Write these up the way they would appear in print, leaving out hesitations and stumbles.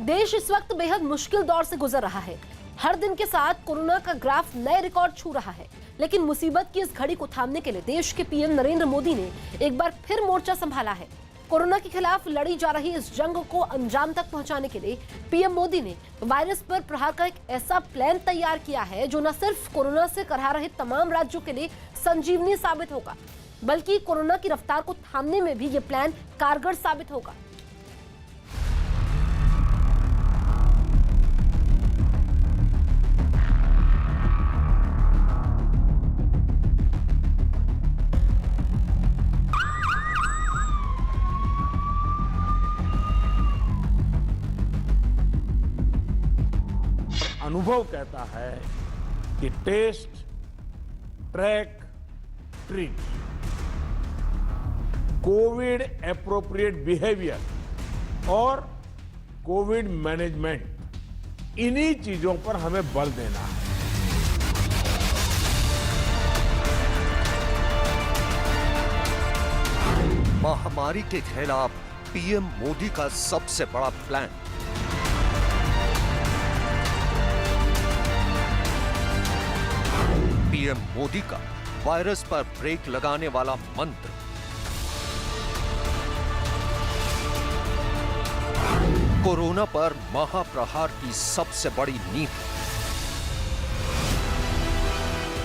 देश इस वक्त बेहद मुश्किल दौर से गुजर रहा है। हर दिन के साथ कोरोना का ग्राफ नए रिकॉर्ड छू रहा है, लेकिन मुसीबत की इस घड़ी को थामने के लिए देश के पीएम नरेंद्र मोदी ने एक बार फिर मोर्चा संभाला है। कोरोना के खिलाफ लड़ी जा रही इस जंग को अंजाम तक पहुंचाने के लिए पीएम मोदी ने वायरस पर प्रहार का एक ऐसा प्लान तैयार किया है जो न सिर्फ कोरोना से करहा रहे तमाम राज्यों के लिए संजीवनी साबित होगा, बल्कि कोरोना की रफ्तार को थामने में भी ये प्लान कारगर साबित होगा। अनुभव कहता है कि test, track, treat, covid appropriate behaviour और कोविड मैनेजमेंट, इन्हीं चीजों पर हमें बल देना है। महामारी के खिलाफ पीएम मोदी का सबसे बड़ा प्लान। पीएम मोदी का वायरस पर ब्रेक लगाने वाला मंत्र। कोरोना पर महाप्रहार की सबसे बड़ी नींव।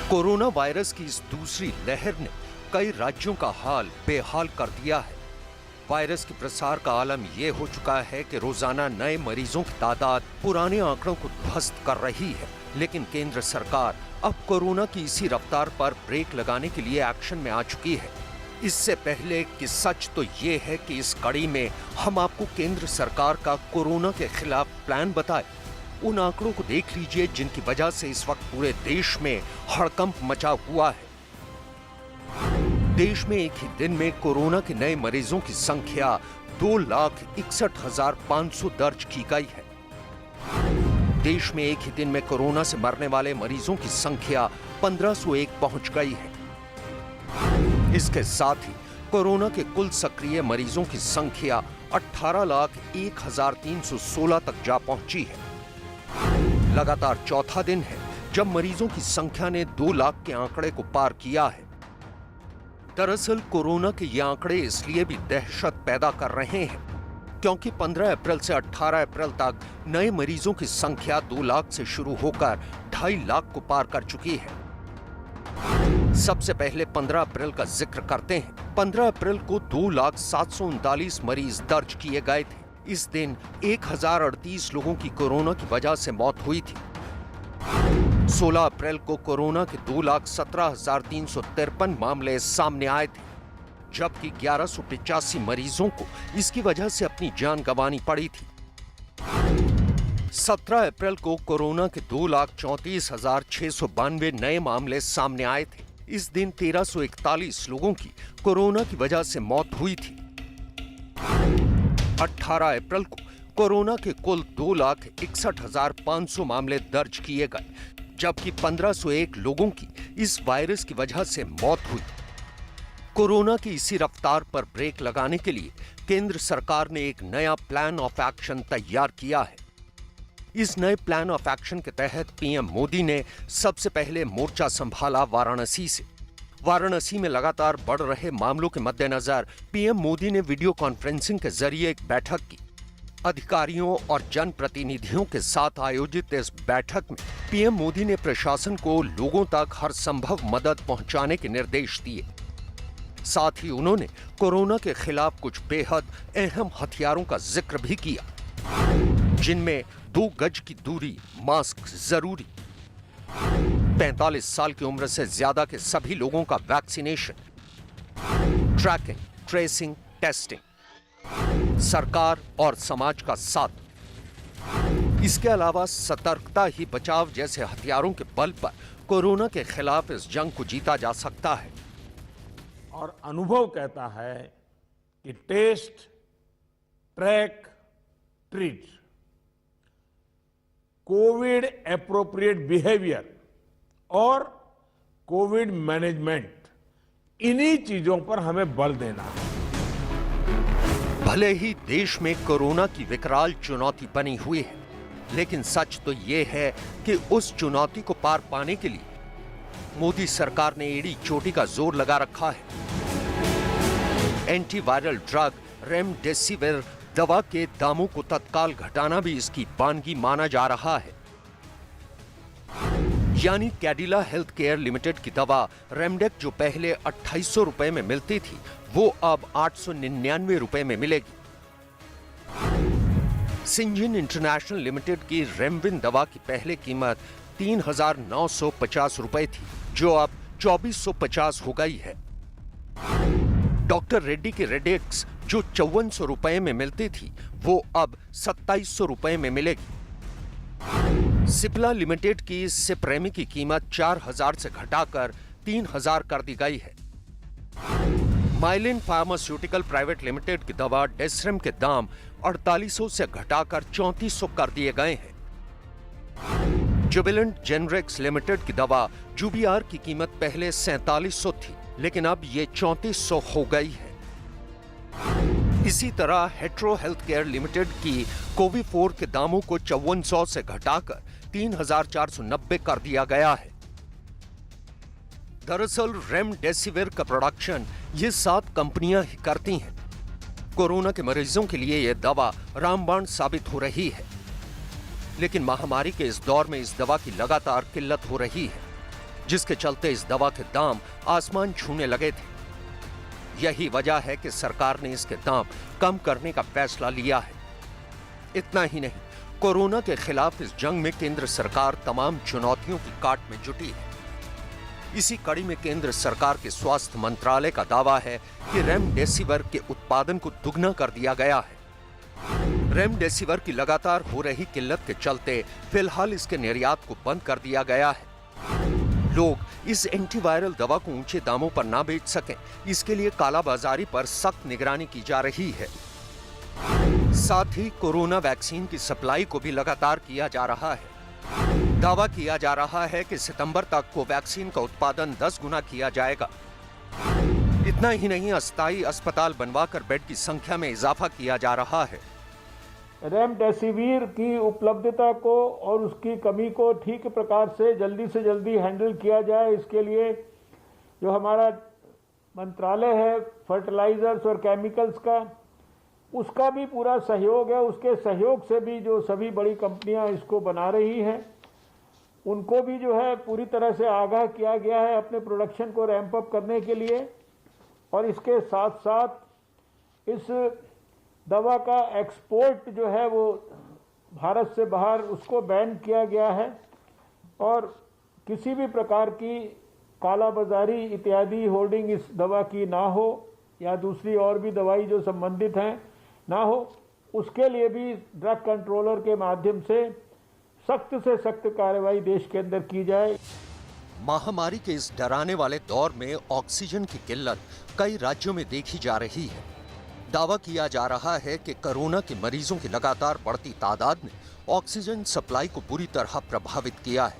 कोरोना वायरस की इस दूसरी लहर ने कई राज्यों का हाल बेहाल कर दिया है। वायरस के प्रसार का आलम यह हो चुका है कि रोजाना नए मरीजों की तादाद पुराने आंकड़ों को ध्वस्त कर रही है। लेकिन केंद्र सरकार अब कोरोना की इसी रफ्तार पर ब्रेक लगाने के लिए एक्शन में आ चुकी है। इससे पहले कि सच तो ये है कि इस कड़ी में हम आपको केंद्र सरकार का कोरोना के खिलाफ प्लान बताए। उन आंकड़ों को देख लीजिए जिनकी वजह से इस वक्त पूरे देश में हड़कंप मचा हुआ है। देश में एक ही दिन में कोरोना के नए मरीजों की संख्या 2,61,500 दर्ज की गई है। देश में एक ही दिन में कोरोना से मरने वाले मरीजों की संख्या 1501 पहुंच गई है। इसके साथ ही कोरोना के कुल सक्रिय मरीजों की संख्या 18,01,316 तक जा पहुंची है। लगातार चौथा दिन है जब मरीजों की संख्या ने 2 लाख के आंकड़े को पार किया है। दरअसल कोरोना के ये आंकड़े इसलिए भी दहशत पैदा कर रहे हैं क्योंकि 15 अप्रैल से 18 अप्रैल तक नए मरीजों की संख्या 2 लाख से शुरू होकर 2.5 लाख को पार कर चुकी है। सबसे पहले 15 अप्रैल का जिक्र करते हैं। 15 अप्रैल को 2,07,39 मरीज दर्ज किए गए थे। इस दिन 1,038 लोगों की कोरोना की वजह से मौत हुई थी। 16 अप्रैल को कोरोना के 2,17,353 मामले सामने आए थे, जबकि 1185 मरीजों को इसकी वजह से अपनी जान गंवानी पड़ी थी। 17 अप्रैल को कोरोना के 2,34,692 नए मामले सामने आए थे। इस दिन 1,341 लोगों की कोरोना की वजह से मौत हुई थी। 18 अप्रैल को कोरोना के कुल 2,61,500 मामले दर्ज किए गए, जबकि 1,501 लोगों की इस वायरस की वजह से मौत हुई। कोरोना की इसी रफ्तार पर ब्रेक लगाने के लिए केंद्र सरकार ने एक नया प्लान ऑफ एक्शन तैयार किया है। इस नए प्लान ऑफ एक्शन के तहत पीएम मोदी ने सबसे पहले मोर्चा संभाला वाराणसी से। वाराणसी में लगातार बढ़ रहे मामलों के मद्देनजर पीएम मोदी ने वीडियो कॉन्फ्रेंसिंग के जरिए एक बैठक की। अधिकारियों और जनप्रतिनिधियों के साथ आयोजित इस बैठक में पीएम मोदी ने प्रशासन को लोगों तक हर संभव मदद पहुंचाने के निर्देश दिए। साथ ही उन्होंने कोरोना के खिलाफ कुछ बेहद अहम हथियारों का जिक्र भी किया, जिनमें 2 गज की दूरी, मास्क जरूरी, 45 साल की उम्र से ज्यादा के सभी लोगों का वैक्सीनेशन, ट्रैकिंग, ट्रेसिंग, टेस्टिंग, सरकार और समाज का साथ। इसके अलावा सतर्कता ही बचाव जैसे हथियारों के बल पर कोरोना के खिलाफ इस जंग को जीता जा सकता है। और अनुभव कहता है कि test, track, treat, covid appropriate behaviour और कोविड मैनेजमेंट, इन्हीं चीजों पर हमें बल देना है। भले ही देश में कोरोना की विकराल चुनौती बनी हुई है, लेकिन सच तो ये है कि उस चुनौती को पार पाने के लिए मोदी सरकार ने एड़ी चोटी का जोर लगा रखा है। एंटीवायरल ड्रग रेमडेसिविर दवा के दामों को तत्काल घटाना भी इसकी बानगी माना जा रहा है। यानी कैडिला हेल्थ केयर लिमिटेड की दवा रेमडेक जो पहले 2800 रुपए में मिलती थी, वो अब 899 रुपए में मिलेगी। सिंजिन इंटरनेशनल लिमिटेड की रेमविन दवा की पहले कीमत 3950 रुपए थी, जो अब 2450 हो गई है। डॉक्टर रेड्डी की रेडेक्स जो 5400 रुपए में मिलती थी, वो अब 2700 रुपए में मिलेगी। सिप्ला लिमिटेड की सिप्रेमी की कीमत 4000 से घटाकर 3000 कर दी गई है। माइलिन फार्मास्यूटिकल प्राइवेट लिमिटेड की दवा डेसरेम के दाम 4800 से घटाकर 3400 कर दिए गए हैं। जुबिलेंट जेनरिक्स लिमिटेड की दवा जुबिआर की कीमत पहले 4700 थी, लेकिन अब ये 3400 हो गई है। इसी तरह हेट्रो हेल्थ केयर लिमिटेड की कोविफोर के दामों को 5400 से घटाकर 3490 कर दिया गया है। दरअसल रेमडेसिविर का प्रोडक्शन ये 7 कंपनियां ही करती हैं। कोरोना के मरीजों के लिए यह दवा रामबाण साबित हो रही है, लेकिन महामारी के इस दौर में इस दवा की लगातार किल्लत हो रही है, जिसके चलते इस दवा के दाम आसमान छूने लगे थे। यही वजह है कि सरकार ने इसके दाम कम करने का फैसला लिया है। इतना ही नहीं, कोरोना के खिलाफ इस जंग में केंद्र सरकार तमाम चुनौतियों की काट में जुटी है। इसी कड़ी में केंद्र सरकार के स्वास्थ्य मंत्रालय का दावा है कि रेमडेसिविर के उत्पादन को दुगना कर दिया गया है। रेमडेसिविर की लगातार हो रही किल्लत के चलते फिलहाल इसके निर्यात को बंद कर दिया गया है। लोग इस एंटीवायरल दवा को ऊंचे दामों पर ना बेच सकें, इसके लिए कालाबाजारी पर सख्त निगरानी की जा रही है। साथ ही कोरोना वैक्सीन की सप्लाई को भी लगातार किया जा रहा है। दावा किया जा रहा है कि सितंबर तक कोवैक्सीन का उत्पादन 10 गुना किया जाएगा। इतना ही नहीं, अस्थायी अस्पताल बनवाकर बेड की संख्या में इजाफा किया जा रहा है। रेमडेसिविर की उपलब्धता को और उसकी कमी को ठीक प्रकार से जल्दी हैंडल किया जाए, इसके लिए जो हमारा मंत्रालय है फर्टिलाइजर्स और केमिकल्स का, उसका भी पूरा सहयोग है। उसके सहयोग से भी जो सभी बड़ी कंपनियां इसको बना रही हैं, उनको भी जो है पूरी तरह से आगाह किया गया है अपने प्रोडक्शन को रैंप अप करने के लिए। और इसके साथ साथ इस दवा का एक्सपोर्ट जो है वो भारत से बाहर उसको बैन किया गया है, और किसी भी प्रकार की कालाबाजारी इत्यादि होर्डिंग इस दवा की ना हो, या दूसरी और भी दवाई जो संबंधित हैं ना हो, उसके लिए भी ड्रग कंट्रोलर के माध्यम से सख्त कार्रवाई देश के अंदर की जाए। महामारी के इस डराने वाले दौर में ऑक्सीजन की किल्लत कई राज्यों में देखी जा रही है। दावा किया जा रहा है कि कोरोना के मरीजों की लगातार बढ़ती तादाद ने ऑक्सीजन सप्लाई को बुरी तरह प्रभावित किया है।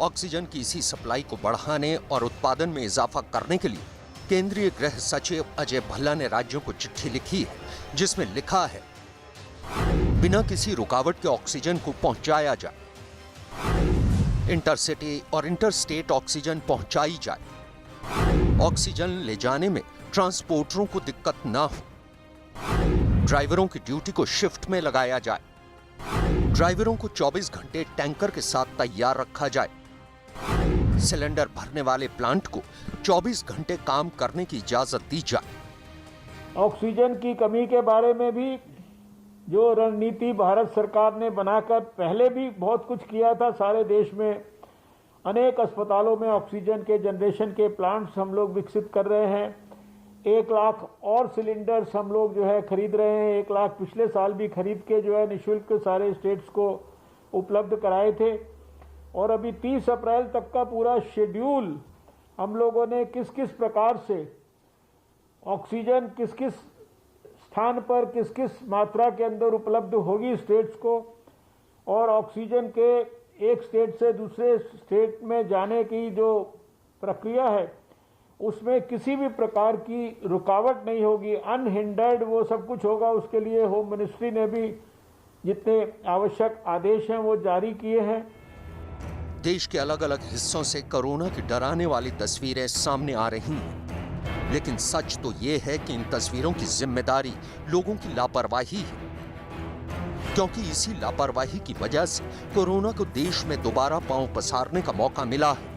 ऑक्सीजन की इसी सप्लाई को बढ़ाने और उत्पादन में इजाफा करने के लिए केंद्रीय गृह सचिव अजय भल्ला ने राज्यों को चिट्ठी लिखी है, जिसमें लिखा है, बिना किसी रुकावट के ऑक्सीजन को पहुंचाया जाए, इंटरसिटी और इंटरस्टेट ऑक्सीजन पहुंचाई जाए, ऑक्सीजन ले जाने में ट्रांसपोर्टरों को दिक्कत ना हो, ड्राइवरों की ड्यूटी को शिफ्ट में लगाया जाए, ड्राइवरों को 24 घंटे टैंकर के साथ तैयार रखा जाए, सिलेंडर भरने वाले प्लांट को 24 घंटे काम करने की इजाजत दी जाए। ऑक्सीजन की कमी के बारे में भी जो रणनीति भारत सरकार ने बनाकर पहले भी बहुत कुछ किया था, सारे देश में अनेक अस्पतालों में ऑक्सीजन के जनरेशन के प्लांट्स हम लोग विकसित कर रहे हैं। 1 लाख और सिलेंडर्स हम लोग जो है खरीद रहे हैं। 1 लाख पिछले साल भी खरीद के जो है निःशुल्क सारे स्टेट्स को उपलब्ध कराए थे। और अभी 30 अप्रैल तक का पूरा शेड्यूल हम लोगों ने किस किस प्रकार से ऑक्सीजन किस किस स्थान पर किस किस मात्रा के अंदर उपलब्ध होगी स्टेट्स को, और ऑक्सीजन के एक स्टेट से दूसरे स्टेट में जाने की जो प्रक्रिया है उसमें किसी भी प्रकार की रुकावट नहीं होगी, अनहिंडर्ड वो सब कुछ होगा। उसके लिए होम मिनिस्ट्री ने भी जितने आवश्यक आदेश हैं वो जारी किए हैं। देश के अलग अलग हिस्सों से कोरोना की डराने वाली तस्वीरें सामने आ रही हैं, लेकिन सच तो ये है कि इन तस्वीरों की जिम्मेदारी लोगों की लापरवाही है, क्योंकि इसी लापरवाही की वजह से कोरोना को देश में दोबारा पांव पसारने का मौका मिला है।